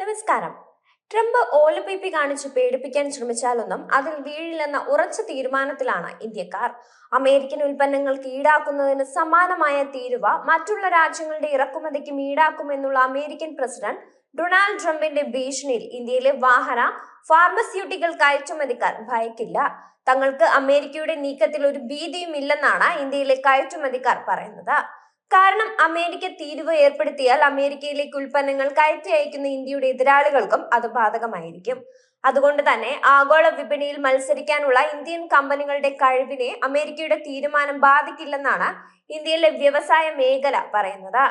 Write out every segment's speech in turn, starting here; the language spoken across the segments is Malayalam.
നമസ്കാരം. ട്രംപ് ഓലപ്പീപ്പി കാണിച്ച് പേടിപ്പിക്കാൻ ശ്രമിച്ചാലൊന്നും അതിൽ വീഴില്ലെന്ന ഉറച്ച തീരുമാനത്തിലാണ് ഇന്ത്യക്കാർ. അമേരിക്കൻ ഉൽപ്പന്നങ്ങൾക്ക് ഈടാക്കുന്നതിന് സമാനമായ തീരുവ മറ്റുള്ള രാജ്യങ്ങളുടെ ഇറക്കുമതിക്കും ഈടാക്കുമെന്നുള്ള അമേരിക്കൻ പ്രസിഡന്റ് ഡൊണാൾഡ് ട്രംപിന്റെ ഭീഷണിയിൽ ഇന്ത്യയിലെ വാഹന ഫാർമസ്യൂട്ടിക്കൽ കയറ്റുമതിക്കാർ ഭയക്കില്ല. തങ്ങൾക്ക് അമേരിക്കയുടെ നീക്കത്തിൽ ഒരു ഭീതിയും ഇല്ലെന്നാണ് ഇന്ത്യയിലെ കയറ്റുമതിക്കാർ പറയുന്നത്. കാരണം അമേരിക്ക തീരുവ ഏർപ്പെടുത്തിയാൽ അമേരിക്കയിലേക്ക് ഉൽപ്പന്നങ്ങൾ കയറ്റി അയക്കുന്ന ഇന്ത്യയുടെ എതിരാളികൾക്കും അത് ബാധകമായിരിക്കും. അതുകൊണ്ട് തന്നെ ആഗോള വിപണിയിൽ മത്സരിക്കാനുള്ള ഇന്ത്യൻ കമ്പനികളുടെ കഴിവിനെ അമേരിക്കയുടെ തീരുമാനം ബാധിക്കില്ലെന്നാണ് ഇന്ത്യയിലെ വ്യവസായ മേഖല പറയുന്നത്.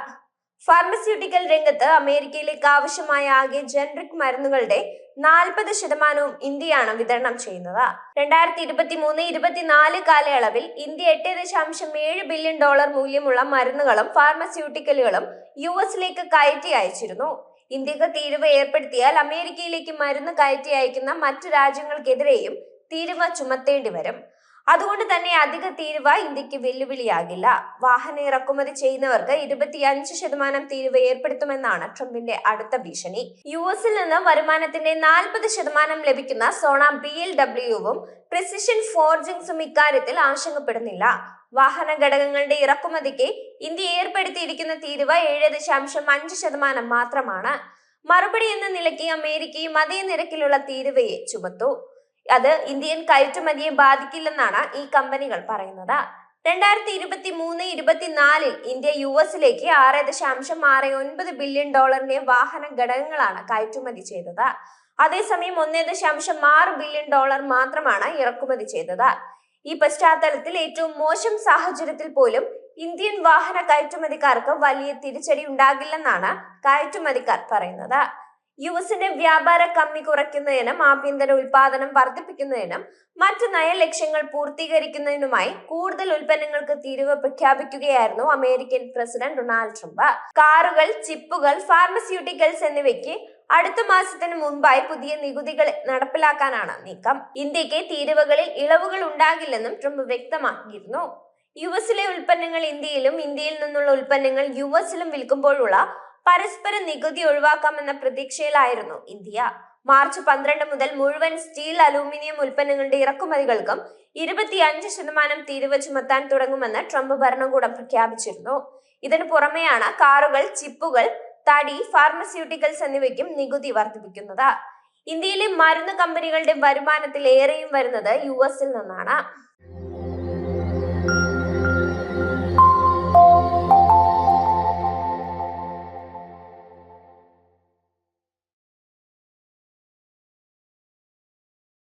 ഫാർമസ്യൂട്ടിക്കൽ രംഗത്ത് അമേരിക്കയിലേക്ക് ആവശ്യമായ ആകെ ജനറിക് മരുന്നുകളുടെ 40% ഇന്ത്യയാണ് വിതരണം ചെയ്യുന്നത്. 2023-24 കാലയളവിൽ ഇന്ത്യ $8.7 ബില്യൺ മൂല്യമുള്ള മരുന്നുകളും ഫാർമസ്യൂട്ടിക്കലുകളും US-ലേക്ക് കയറ്റി അയച്ചിരുന്നു. ഇന്ത്യക്ക് തീരുവ ഏർപ്പെടുത്തിയാൽ അമേരിക്കയിലേക്ക് മരുന്ന് കയറ്റി അയക്കുന്ന മറ്റു രാജ്യങ്ങൾക്കെതിരെയും തീരുവ ചുമത്തേണ്ടി വരും. അതുകൊണ്ട് തന്നെ അധിക തീരുവ ഇന്ത്യക്ക് വെല്ലുവിളിയാകില്ല. വാഹന ഇറക്കുമതി ചെയ്യുന്നവർക്ക് 25% തീരുവ ഏർപ്പെടുത്തുമെന്നാണ് ട്രംപിന്റെ അടുത്ത ഭീഷണി. US-ൽ നിന്ന് വരുമാനത്തിന്റെ 40% ലഭിക്കുന്ന സോണ BLWവും പ്രിസിഷൻ ഫോർജിങ്സും ഇക്കാര്യത്തിൽ ആശങ്കപ്പെടുന്നില്ല. വാഹന ഘടകങ്ങളുടെ ഇറക്കുമതിക്ക് ഇന്ത്യ ഏർപ്പെടുത്തിയിരിക്കുന്ന തീരുവ 7.5% മാത്രമാണ്. മറുപടി എന്ന നിലയ്ക്ക് അമേരിക്കയും അതേ നിരക്കിലുള്ള തീരുവയെ ചുമത്തു. അത് ഇന്ത്യൻ കയറ്റുമതിയെ ബാധിക്കില്ലെന്നാണ് ഈ കമ്പനികൾ പറയുന്നത്. 2023-24 ഇന്ത്യ US-ലേക്ക് $6.69 ബില്യൺ വാഹന ഘടകങ്ങളാണ് കയറ്റുമതി ചെയ്തത്. അതേസമയം $1.6 ബില്യൺ മാത്രമാണ് ഇറക്കുമതി ചെയ്തത്. ഈ പശ്ചാത്തലത്തിൽ ഏറ്റവും മോശം സാഹചര്യത്തിൽ പോലും ഇന്ത്യൻ വാഹന കയറ്റുമതിക്കാർക്ക് വലിയ തിരിച്ചടി ഉണ്ടാകില്ലെന്നാണ് കയറ്റുമതിക്കാർ പറയുന്നത്. US-ന്റെ വ്യാപാര കമ്മി കുറയ്ക്കുന്നതിനും ആഭ്യന്തര ഉൽപാദനം വർദ്ധിപ്പിക്കുന്നതിനും മറ്റു നയലക്ഷ്യങ്ങൾ പൂർത്തീകരിക്കുന്നതിനുമായി കൂടുതൽ ഉൽപ്പന്നങ്ങൾക്ക് തീരുവ പ്രഖ്യാപിക്കുകയായിരുന്നു അമേരിക്കൻ പ്രസിഡന്റ് ഡൊണാൾഡ് ട്രംപ്. കാറുകൾ, ചിപ്പുകൾ, ഫാർമസ്യൂട്ടിക്കൽസ് എന്നിവയ്ക്ക് അടുത്ത മാസത്തിന് മുൻപായി പുതിയ നികുതികൾ നടപ്പിലാക്കാനാണ് നീക്കം. ഇന്ത്യക്ക് തീരുവകളിൽ ഇളവുകൾ ഉണ്ടാകില്ലെന്നും ട്രംപ് വ്യക്തമാക്കിയിരുന്നു. US-ലെ ഉൽപ്പന്നങ്ങൾ ഇന്ത്യയിലും ഇന്ത്യയിൽ നിന്നുള്ള ഉൽപ്പന്നങ്ങൾ US-ലും വിൽക്കുമ്പോഴുള്ള പരസ്പര നികുതി ഒഴിവാക്കാമെന്ന പ്രതീക്ഷയിലായിരുന്നു ഇന്ത്യ. മാർച്ച് 12 മുതൽ മുഴുവൻ സ്റ്റീൽ, അലൂമിനിയം ഉൽപ്പന്നങ്ങളുടെ ഇറക്കുമതികൾക്കും 25% തീരുവ ചുമത്താൻ തുടങ്ങുമെന്ന് ട്രംപ് ഭരണകൂടം പ്രഖ്യാപിച്ചിരുന്നു. ഇതിനു പുറമെയാണ് കാറുകൾ, ചിപ്പുകൾ, തടി, ഫാർമസ്യൂട്ടിക്കൽസ് എന്നിവയ്ക്കും നികുതി വർദ്ധിപ്പിക്കുന്നത്. ഇന്ത്യയിലെ മരുന്ന് കമ്പനികളുടെ വരുമാനത്തിൽ ഏറെയും വരുന്നത് US-ൽ നിന്നാണ്.